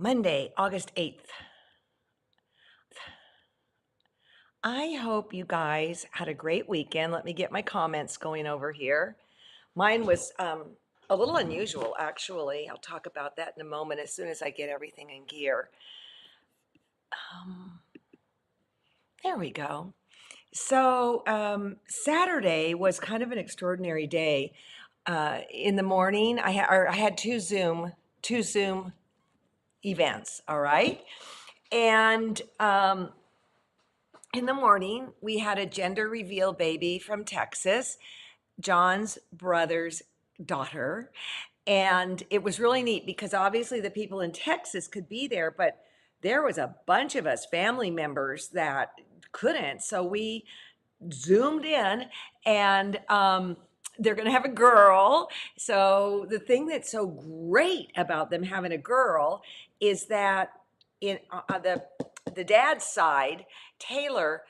Monday, August 8th. I hope you guys had a great weekend. Let me get my comments going over here. Mine was a little unusual, actually. I'll talk about that in a moment as soon as I get everything in gear. Um, there we go. So Saturday was kind of an extraordinary day. In the morning, I had two Zoom events. All right, and in the morning, we had a gender reveal baby from Texas, John's brother's daughter. And it was really neat because obviously the people in Texas could be there, but there was a bunch of us family members that couldn't. So we zoomed in and they're going to have a girl. So the thing that's so great about them having a girl is that in the dad's side, Taylor,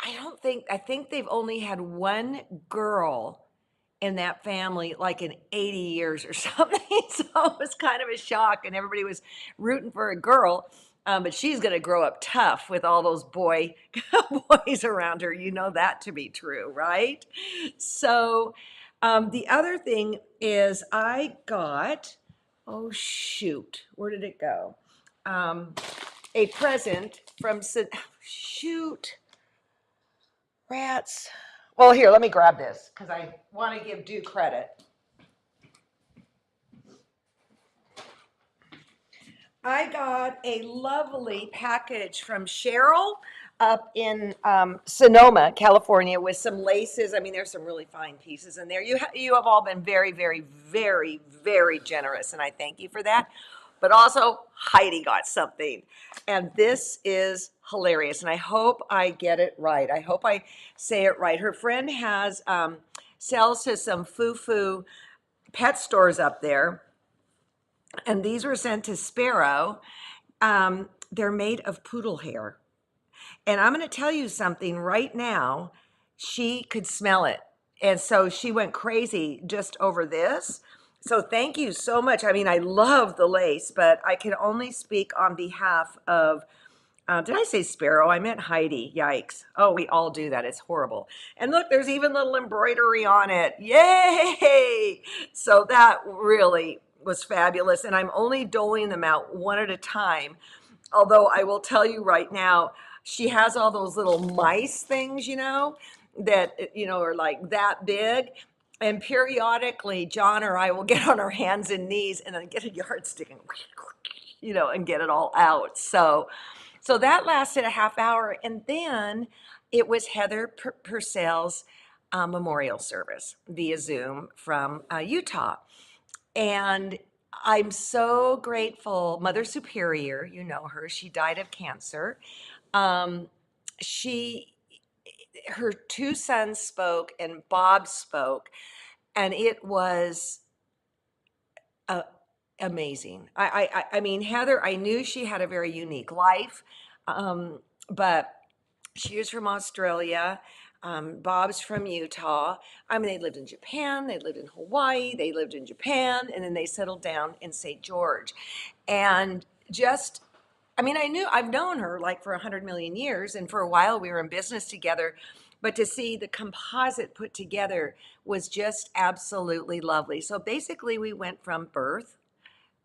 I think they've only had one girl in that family like in 80 years or something. So it was kind of a shock, and everybody was rooting for a girl. But she's going to grow up tough with all those boys around her. You know that to be true, right? So the other thing is I got, oh shoot, where did it go? A present from, shoot, rats. Well, here, let me grab this because I want to give due credit. I got a lovely package from Cheryl up in Sonoma, California, with some laces. I mean, there's some really fine pieces in there. You have all been very, very, very, very generous, and I thank you for that. But also, Heidi got something, and this is hilarious. And I hope I get it right. I hope I say it right. Her friend has sells to some foo-foo pet stores up there, and these were sent to Sparrow. They're made of poodle hair. And I'm going to tell you something right now. She could smell it. And so she went crazy just over this. So thank you so much. I mean, I love the lace, but I can only speak on behalf of, did I say Sparrow? I meant Heidi. Yikes. Oh, we all do that. It's horrible. And look, there's even little embroidery on it. Yay! So that really was fabulous. And I'm only doling them out one at a time. Although I will tell you right now, she has all those little mice things, that, are like that big. And periodically, John or I will get on our hands and knees and then get a yardstick and get it all out. So that lasted a half hour. And then it was Heather Purcell's memorial service via Zoom from Utah. And I'm so grateful. Mother Superior, you know her, she died of cancer. Um, she, her two sons spoke and Bob spoke, and it was uh, amazing. I mean, Heather, I knew she had a very unique life, but she was from Australia. Bob's from Utah. I mean, they lived in Japan, they lived in Hawaii, they lived in Japan, and then they settled down in St. George. And just, I mean, I've known her like for 100 million years, and for a while we were in business together. But to see the composite put together was just absolutely lovely. So basically, we went from birth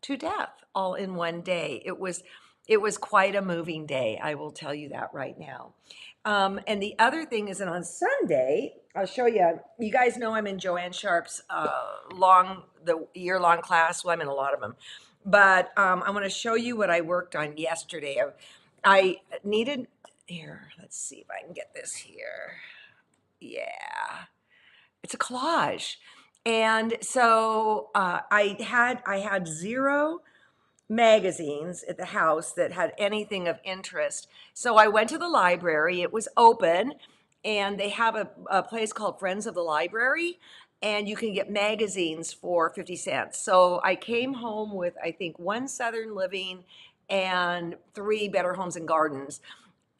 to death all in one day. It was quite a moving day. I will tell you that right now. And the other thing is that on Sunday, I'll show you. You guys know I'm in Joanne Sharp's the year-long class. Well, I'm in a lot of them, but I want to show you what I worked on yesterday. I needed here. Let's see if I can get this here. Yeah, it's a collage. And so I had zero magazines at the house that had anything of interest. So I went to the library. It was open, and they have a place called Friends of the Library, and you can get magazines for 50 cents. So I came home with, I think, one Southern Living and three Better Homes and Gardens.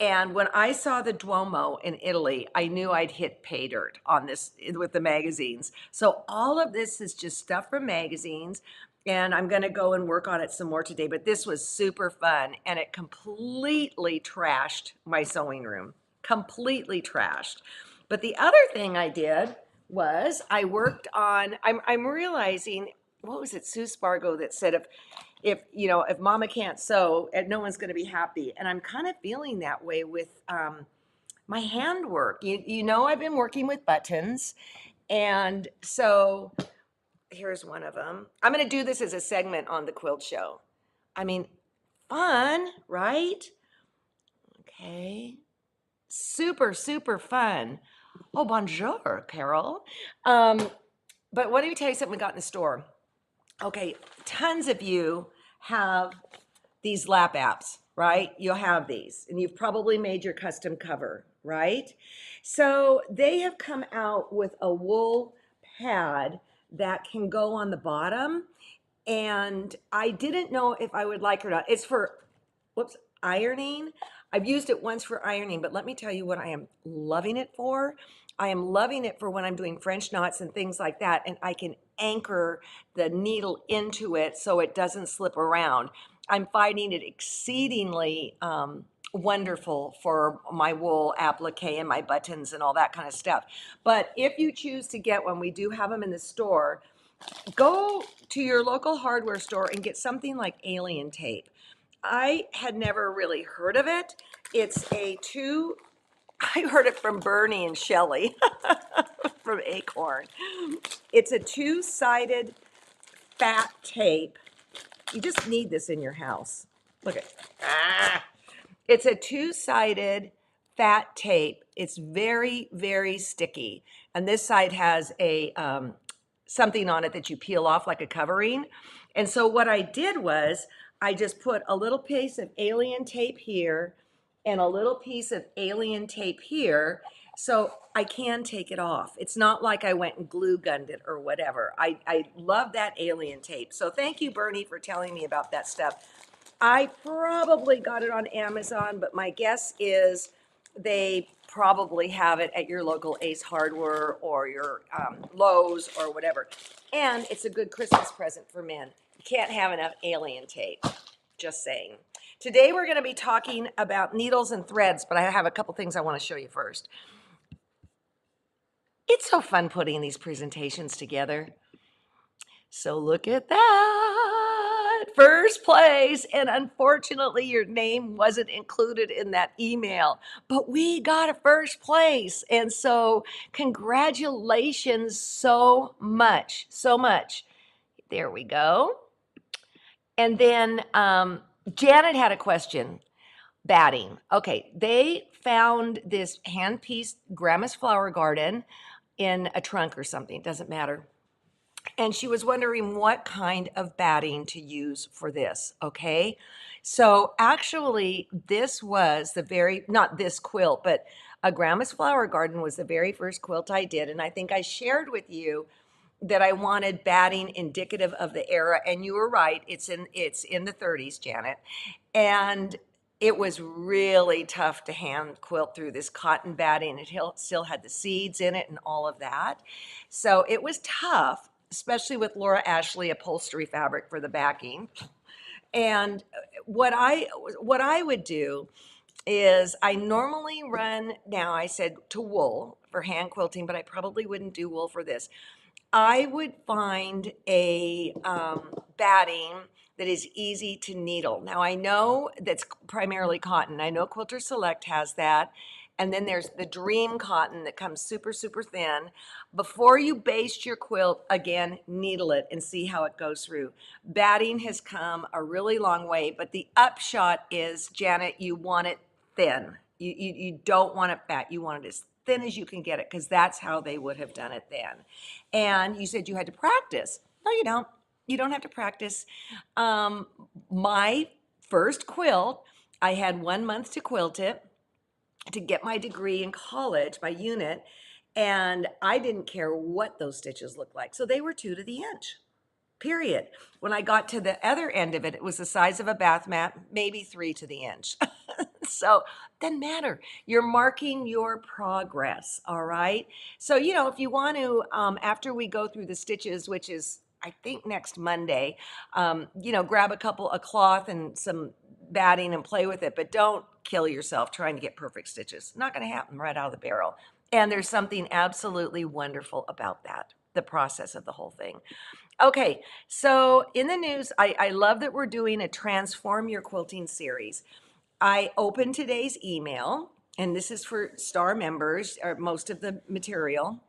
And when I saw the Duomo in Italy, I knew I'd hit pay dirt on this with the magazines. So all of this is just stuff from magazines. and I'm going to go and work on it some more today, but this was super fun, and it completely trashed my sewing room. Completely trashed. But the other thing I did was I worked on, I'm realizing, what was it, Sue Spargo that said if mama can't sew, no one's going to be happy. And I'm kind of feeling that way with my handwork. I've been working with buttons, and so here's one of them. I'm going to do this as a segment on the quilt show. I mean, fun, right? Okay. Super, super fun. Oh, bonjour, Carol. But what do you tell you something we got in the store? Okay, tons of you have these lap apps, right? You'll have these, and you've probably made your custom cover, right? So they have come out with a wool pad that can go on the bottom, and I didn't know if I would like it or not. It's for, whoops, ironing. I've used it once for ironing, but let me tell you what I am loving it for. I am loving it for when I'm doing French knots and things like that, and I can anchor the needle into it so it doesn't slip around. I'm finding it exceedingly wonderful for my wool applique and my buttons and all that kind of stuff. But if you choose to get one, we do have them in the store. Go to your local hardware store and get something like alien tape. I had never really heard of it. It's I heard it from Bernie and Shelley from Acorn. It's a two-sided fat tape. You just need this in your house. Look at, it's a two-sided fat tape. It's very, very sticky. And this side has a something on it that you peel off like a covering. And so what I did was I just put a little piece of alien tape here and a little piece of alien tape here, so I can take it off. It's not like I went and glue gunned it or whatever. I love that alien tape. So thank you, Bernie, for telling me about that stuff. I probably got it on Amazon, but my guess is they probably have it at your local Ace Hardware or your Lowe's or whatever. And it's a good Christmas present for men. You can't have enough alien tape. Just saying. Today we're going to be talking about needles and threads, but I have a couple things I want to show you first. It's so fun putting these presentations together. So look at that. First place. And unfortunately, your name wasn't included in that email, but we got a first place. And so congratulations so much, so much. There we go. And then Janet had a question. Batting. Okay, they found this hand-pieced Grandma's flower garden in a trunk or something. It doesn't matter. And she was wondering what kind of batting to use for this, okay? So actually, this was not this quilt, but a Grandma's Flower Garden was the very first quilt I did. And I think I shared with you that I wanted batting indicative of the era. And you were right, it's in the 30s, Janet. And it was really tough to hand quilt through this cotton batting. It still had the seeds in it and all of that. So it was tough, especially with Laura Ashley upholstery fabric for the backing. And what I would do is I normally run, now I said to wool for hand quilting, but I probably wouldn't do wool for this. I would find a batting that is easy to needle. Now I know that's primarily cotton. I know Quilter Select has that. And then there's the Dream Cotton that comes super, super thin. Before you baste your quilt, again, needle it and see how it goes through. Batting has come a really long way, but the upshot is, Janet, you want it thin. You don't want it fat. You want it as thin as you can get it, because that's how they would have done it then. And you said you had to practice. No, you don't. You don't have to practice. My first quilt, I had 1 month to quilt it to get my degree in college, my unit, and I didn't care what those stitches looked like. So they were 2 to the inch, period. When I got to the other end of it, it was the size of a bath mat, maybe 3 to the inch. So doesn't matter. You're marking your progress, all right? So, if you want to, after we go through the stitches, which is I think next Monday. Grab a cloth and some batting and play with it, but don't kill yourself trying to get perfect stitches. Not going to happen right out of the barrel. And there's something absolutely wonderful about that, the process of the whole thing. Okay, so in the news, I love that we're doing a Transform Your Quilting series. I opened today's email, and this is for STAR members, or most of the material.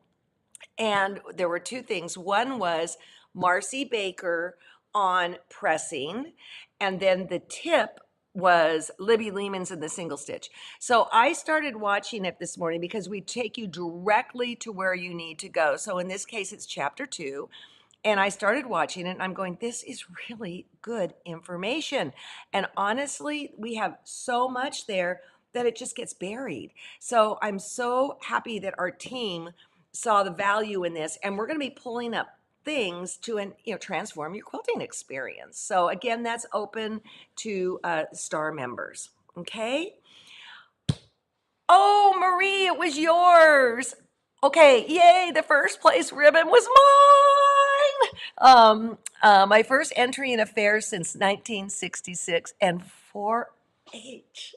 And there were two things. One was Marcy Baker on pressing, and then the tip was Libby Lehman's in the single stitch. So I started watching it this morning because we take you directly to where you need to go. So in this case, it's chapter 2. And I started watching it and I'm going, this is really good information. And honestly, we have so much there that it just gets buried. So I'm so happy that our team saw the value in this, and we're going to be pulling up things to transform your quilting experience. So again, that's open to STAR members. Okay. Oh, Marie, it was yours. Okay, yay, the first place ribbon was mine. My first entry in a fair since 1966 and 4-H.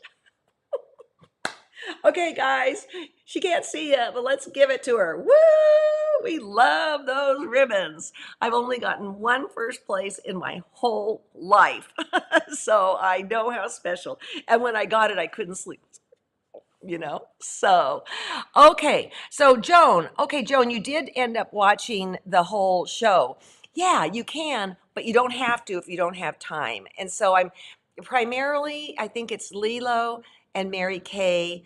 Okay, guys, she can't see it, but let's give it to her. Woo! We love those ribbons. I've only gotten one first place in my whole life, so I know how special. And when I got it, I couldn't sleep. So Joan, you did end up watching the whole show. Yeah, you can, but you don't have to if you don't have time. And so I think it's Lilo and Mary Kay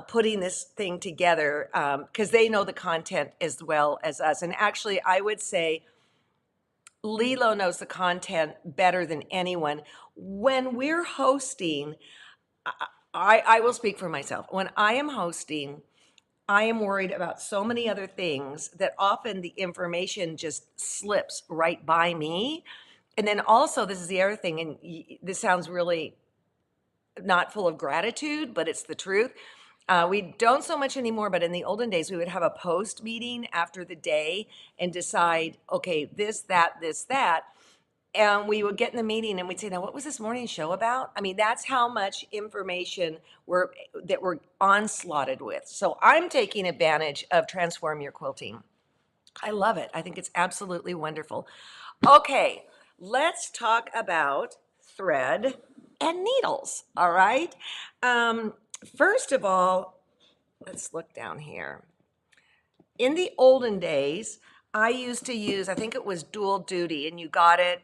putting this thing together because they know the content as well as us. And actually, I would say Lilo knows the content better than anyone. When we're hosting, I will speak for myself. When I am hosting, I am worried about so many other things that often the information just slips right by me. And then also, this is the other thing, and this sounds really not full of gratitude, but it's the truth. We don't so much anymore, but in the olden days, we would have a post meeting after the day and decide, okay, this, that. And we would get in the meeting and we'd say, now, what was this morning's show about? I mean, that's how much information we're onslaughted with. So I'm taking advantage of Transform Your Quilting. I love it. I think it's absolutely wonderful. Okay, let's talk about thread and needles, all right? First of all, let's look down here. In the olden days, I used to use, I think it was Dual Duty, and you got it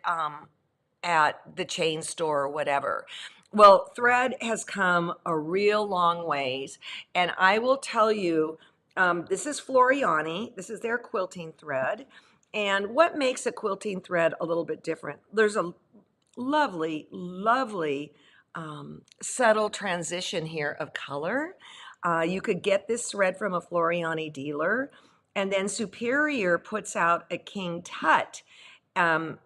at the chain store or whatever. Well, thread has come a real long ways, and I will tell you, this is Floriani. This is their quilting thread. And what makes a quilting thread a little bit different? There's a lovely, lovely subtle transition here of color. You could get this thread from a Floriani dealer. And then Superior puts out a King Tut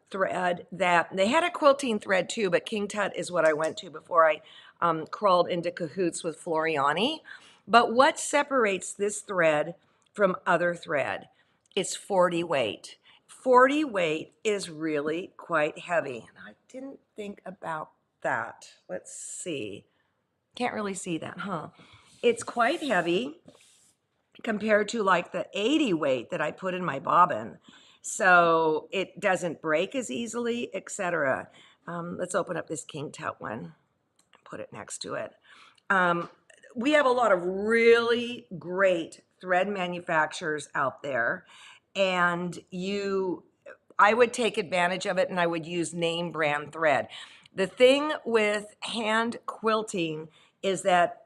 thread that they had a quilting thread too, but King Tut is what I went to before I crawled into cahoots with Floriani. But what separates this thread from other thread? It's 40 weight. 40 weight is really quite heavy. And I didn't think about that. Let's see. Can't really see that, huh? It's quite heavy compared to like the 80 weight that I put in my bobbin. So it doesn't break as easily, etc. Let's open up this King Tut one and put it next to it. We have a lot of really great thread manufacturers out there, and I would take advantage of it, and I would use name brand thread. The thing with hand quilting is that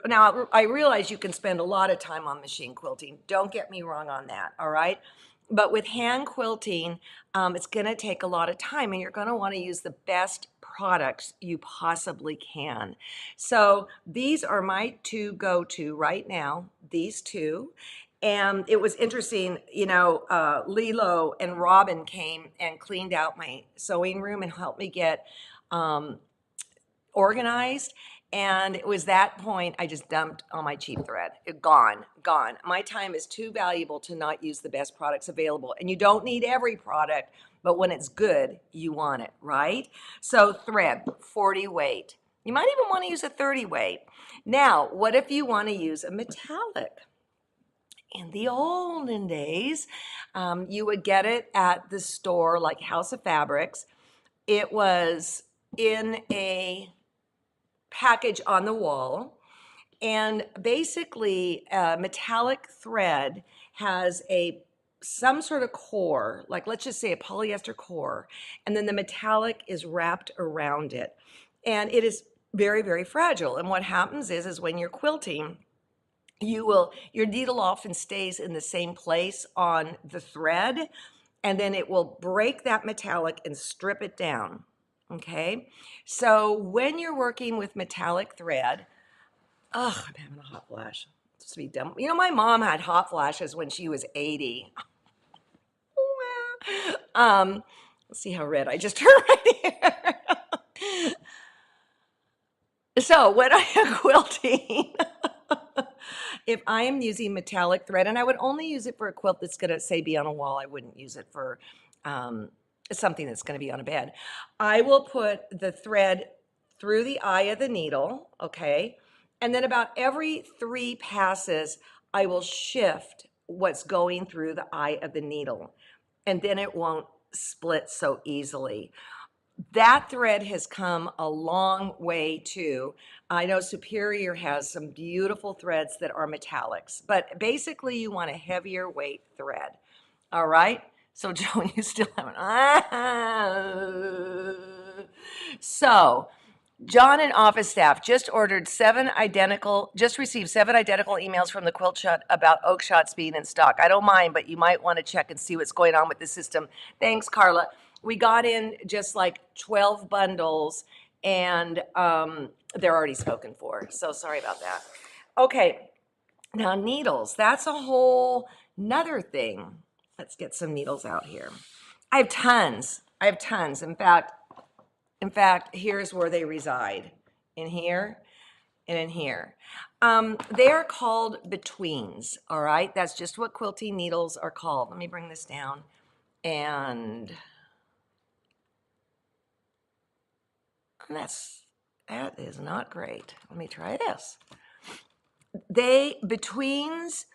now I realize you can spend a lot of time on machine quilting. Don't get me wrong on that, all right? But with hand quilting, it's gonna take a lot of time, and you're gonna wanna use the best products you possibly can. So these are my two go-to right now, these two. And it was interesting, Lilo and Robin came and cleaned out my sewing room and helped me get organized. And it was that point I just dumped all my cheap thread. Gone, gone. My time is too valuable to not use the best products available. And you don't need every product, but when it's good, you want it, right? So thread, 40 weight. You might even want to use a 30 weight. Now, what if you want to use a metallic? In the olden days, you would get it at the store like House of Fabrics. It was in a package on the wall. And basically, metallic thread has some sort of core, like let's just say a polyester core, and then the metallic is wrapped around it. And it is very, very fragile. And what happens is when you're quilting, your needle often stays in the same place on the thread, and then it will break that metallic and strip it down. Okay, so when you're working with metallic thread, oh, I'm having a hot flash. It's to be dumb. You know, my mom had hot flashes when she was 80. Let's see how red I just turned right here. So when I am quilting, if I am using metallic thread, and I would only use it for a quilt that's going to, say, be on a wall, I wouldn't use it for something that's going to be on a bed. I will put the thread through the eye of the needle, okay? And then about every 3 passes, I will shift what's going through the eye of the needle, and then it won't split so easily. That thread has come a long way too. I know Superior has some beautiful threads that are metallics, but basically you want a heavier weight thread. All right? So Joan, you still haven't. So John and office staff just received 7 identical emails from the Quilt Shop about oak shots being in stock. I don't mind, but you might want to check and see what's going on with the system. Thanks, Carla. We got in just like 12 bundles, and they're already spoken for. So sorry about that. Okay, now needles. That's a whole nother thing. Let's get some needles out here. I have tons. In fact, here's where they reside, in here and in here. They are called betweens, all right? That's just what quilting needles are called. Let me bring this down, and that is not great. Let me try this. Betweens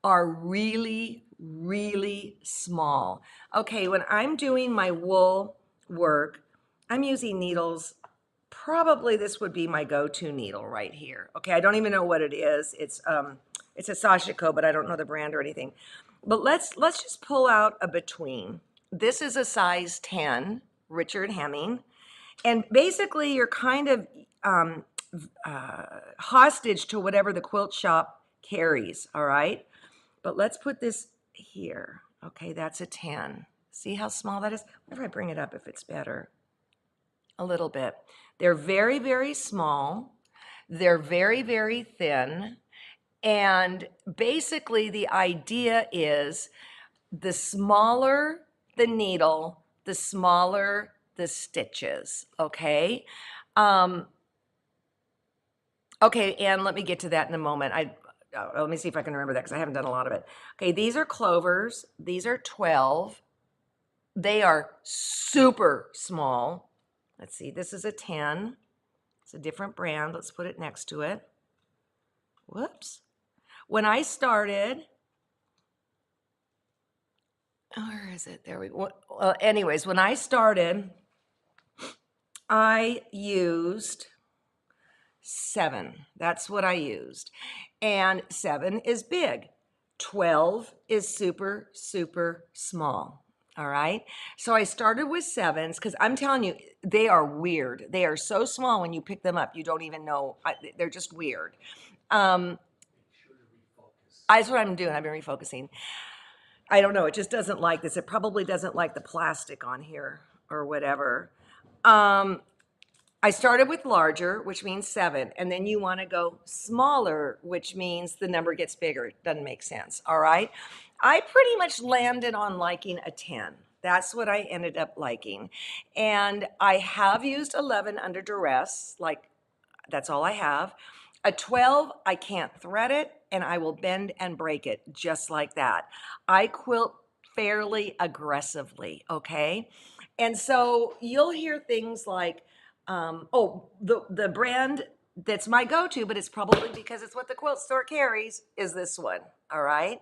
are really, really small. Okay, when I'm doing my wool work, I'm using needles. Probably this would be my go-to needle right here. Okay, I don't even know what it is. It's a Sashiko, but I don't know the brand or anything. But let's just pull out a between. This is a size 10, Richard Hemming. And basically you're kind of hostage to whatever the quilt shop carries, all right? But let's put this here. Okay, that's a 10. See how small that is? What if I bring it up if it's better? A little bit. They're very, very small. They're very, very thin. And basically the idea is the smaller the needle, the smaller the stitches, okay? Okay, and let me get to that in a moment. Let me see if I can remember that because I haven't done a lot of it. Okay, these are clovers. These are 12. They are super small. Let's see, this is a 10. It's a different brand. Let's put it next to it. Whoops. When I started, where is it? There we go. Well, anyways, when I started, I used 7. That's what I used. And 7 is big. 12 is super, super small. All right. So I started with 7s because I'm telling you, they are weird. They are so small when you pick them up, you don't even know. They're just weird. That's what I'm doing. I've been refocusing. I don't know. It just doesn't like this. It probably doesn't like the plastic on here or whatever. I started with larger, which means 7, and then you want to go smaller, which means the number gets bigger. It doesn't make sense, all right? I pretty much landed on liking a 10. That's what I ended up liking. And I have used 11 under duress, like That's all I have. A 12, I can't thread it, and I will bend and break it just like that. I quilt fairly aggressively, okay? And so you'll hear things like, oh, the brand that's my go-to, but it's probably because it's what the quilt store carries, is this one, all right?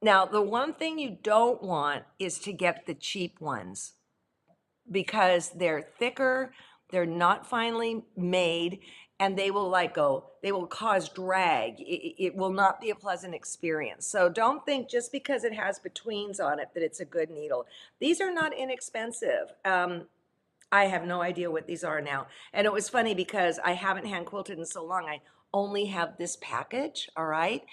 Now, the one thing you don't want is to get the cheap ones because they're thicker, they're not finely made, and they will they will cause drag. It will not be a pleasant experience. So don't think just because it has betweens on it that it's a good needle. These are not inexpensive. I have no idea what these are now. And it was funny because I haven't hand quilted in so long. I only have this package, all right?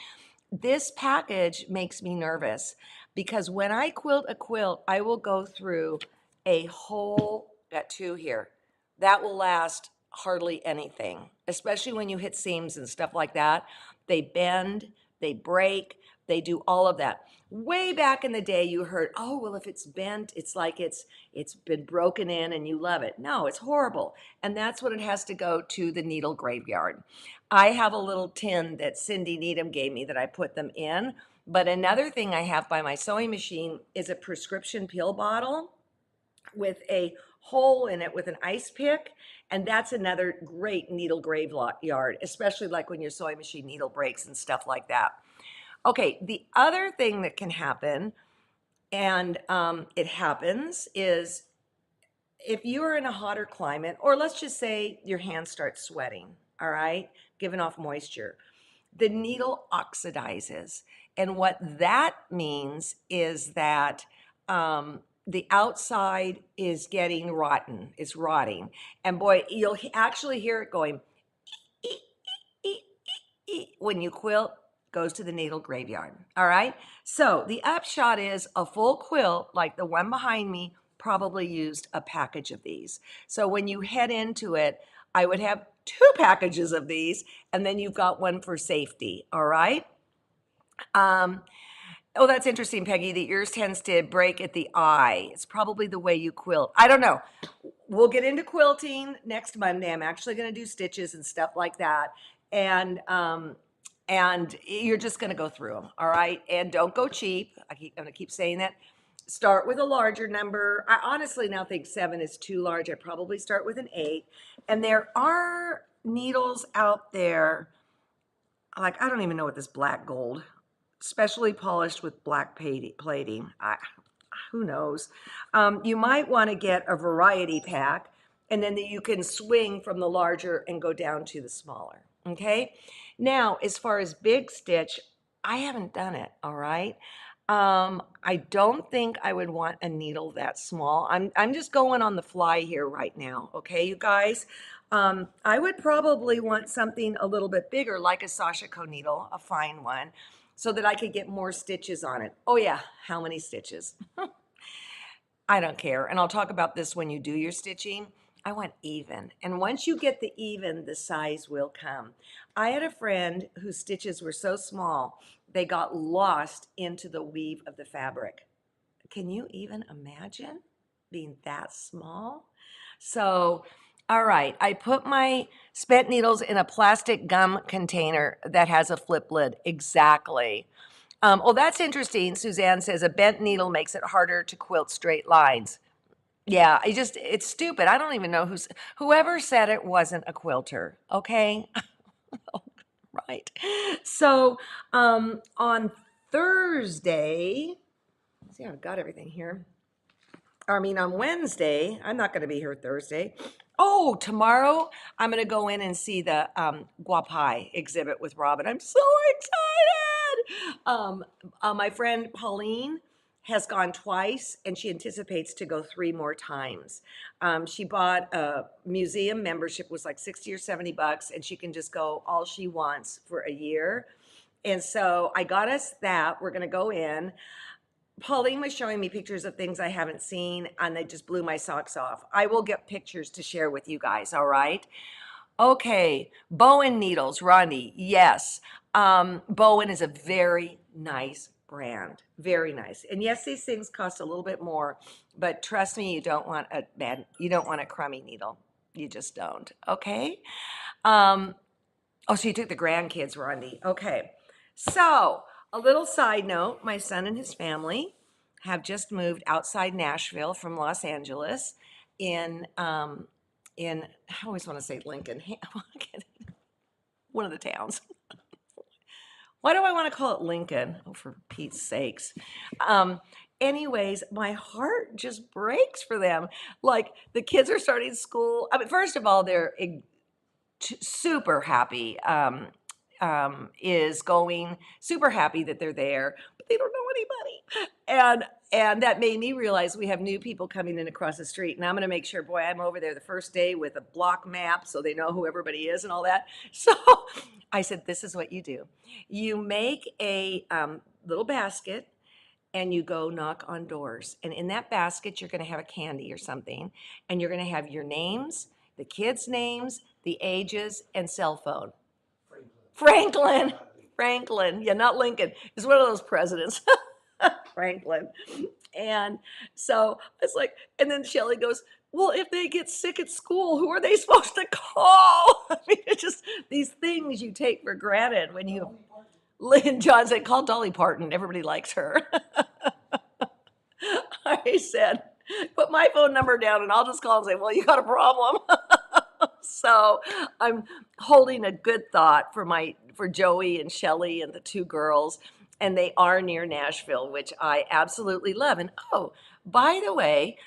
This package makes me nervous because when I quilt a quilt, I will go through a whole, got two here, that will last hardly anything, especially when you hit seams and stuff like that. They bend, they break, they do all of that. Way back in the day, you heard, oh, well, if it's bent, it's like it's been broken in and you love it. No, it's horrible. And that's what it has to go to the needle graveyard. I have a little tin that Cindy Needham gave me that I put them in. But another thing I have by my sewing machine is a prescription pill bottle with a hole in it with an ice pick. And that's another great needle graveyard, especially like when your sewing machine needle breaks and stuff like that. Okay, the other thing that can happen, and it happens, is if you're in a hotter climate, or let's just say your hands start sweating, all right, giving off moisture, the needle oxidizes. And what that means is that the outside is getting rotten, it's rotting. And boy, you'll actually hear it going, when you quilt, goes to the needle graveyard. All right. So the upshot is a full quilt like the one behind me probably used a package of these. So when you head into it, I would have 2 packages of these, and then you've got one for safety. All right. Oh, that's interesting, Peggy. The ears tends to break at the eye. It's probably the way you quilt. I don't know. We'll get into quilting next Monday. I'm actually going to do stitches and stuff like that. And you're just going to go through them, all right? And don't go cheap. I'm going to keep saying that. Start with a larger number. I honestly now think 7 is too large. I probably start with an 8. And there are needles out there, like I don't even know what this black gold, specially polished with black plating. Who knows? You might want to get a variety pack, and then you can swing from the larger and go down to the smaller. Okay. Now, as far as big stitch, I haven't done it. All right. I don't think I would want a needle that small. I'm just going on the fly here right now. Okay, you guys. I would probably want something a little bit bigger, like a Sashiko needle, a fine one, so that I could get more stitches on it. Oh yeah, how many stitches? I don't care. And I'll talk about this when you do your stitching. I want even. And once you get the even, the size will come. I had a friend whose stitches were so small, they got lost into the weave of the fabric. Can you even imagine being that small? So, all right, I put my spent needles in a plastic gum container that has a flip lid. Exactly. Oh, that's interesting. Suzanne says a bent needle makes it harder to quilt straight lines. Yeah, it's stupid. I don't even know whoever said it wasn't a quilter. Okay. Right. So, on Thursday, see, I've got everything here. On Wednesday, I'm not going to be here Thursday. Oh, tomorrow I'm going to go in and see the Guapai exhibit with Robin. I'm so excited. My friend Pauline has gone twice, and she anticipates to go 3 more times. She bought a museum membership, was like 60 or 70 bucks, and she can just go all she wants for a year. And so I got us that. We're going to go in. Pauline was showing me pictures of things I haven't seen, and they just blew my socks off. I will get pictures to share with you guys, all right? Okay, Bowen Needles, Ronnie, yes. Bowen is a very nice brand, very nice. And yes, these things cost a little bit more, but trust me, you don't want a crummy needle. You just don't. Okay. Oh, so you took the grandkids, Rondi. Okay. So, a little side note, my son and his family have just moved outside Nashville from Los Angeles in I always want to say Lincoln, one of the towns. Why do I want to call it Lincoln? Oh, for Pete's sakes. Um, anyways, my heart just breaks for them. Like the kids are starting school. I mean, first of all, they're super happy. Is going super happy that they're there, but they don't know anybody. And that made me realize we have new people coming in across the street, and I'm going to make sure, boy, I'm over there the first day with a block map so they know who everybody is and all that. So I said, this is what you do. You make a little basket and you go knock on doors. And in that basket, you're going to have a candy or something, and you're going to have your names, the kids' names, the ages, and cell phone. Franklin. Franklin. Yeah, not Lincoln. He's one of those presidents. Franklin. And so it's like, and then Shelly goes, well, if they get sick at school, who are they supposed to call? I mean, it's just these things you take for granted when you. Lynn John said, call Dolly Parton. Everybody likes her. I said, put my phone number down and I'll just call and say, well, you got a problem. So I'm holding a good thought for Joey and Shelly and the two girls, and they are near Nashville, which I absolutely love. And oh, by the way,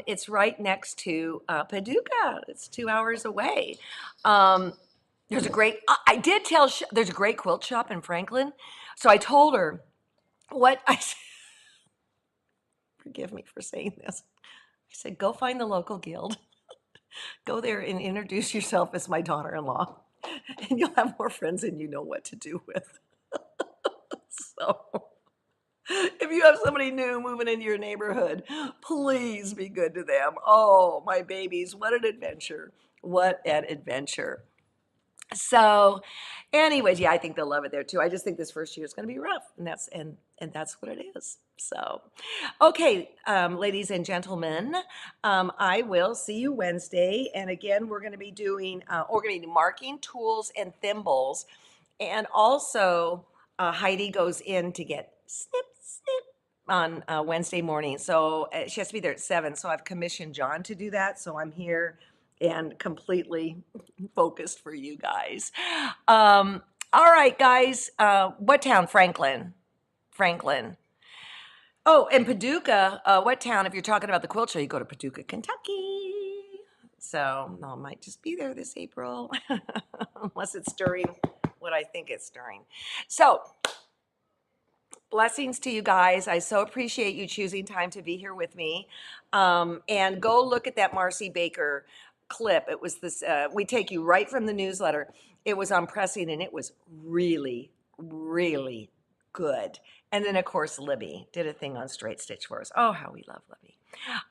it's right next to Paducah. It's 2 hours away. There's a great. I did tell. There's a great quilt shop in Franklin, so I told her what I said. Forgive me for saying this. I said, go find the local guild. Go there and introduce yourself as my daughter-in-law, and you'll have more friends than you know what to do with. So if you have somebody new moving into your neighborhood, please be good to them. Oh, my babies, what an adventure. What an adventure. So anyways, yeah, I think they'll love it there too. I just think this first year is going to be rough, and that's what it is. So, okay, ladies and gentlemen, I will see you Wednesday. And again, we're going to be doing marking tools and thimbles. And also, Heidi goes in to get snip, snip on Wednesday morning. So she has to be there at 7. So I've commissioned John to do that. So I'm here and completely focused for you guys. All right, guys. What town? Franklin. Franklin. Oh, and Paducah. What town? If you're talking about the quilt show, you go to Paducah, Kentucky. So I might just be there this April, unless it's during what I think it's during. So blessings to you guys. I so appreciate you choosing time to be here with me. And go look at that Marcy Baker clip. It was this, we take you right from the newsletter. It was on pressing and it was really, really good. And then, of course, Libby did a thing on straight stitch for us. Oh, how we love Libby.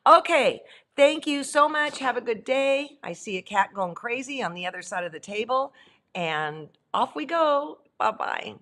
Okay, thank you so much. Have a good day. I see a cat going crazy on the other side of the table. And off we go. Bye-bye.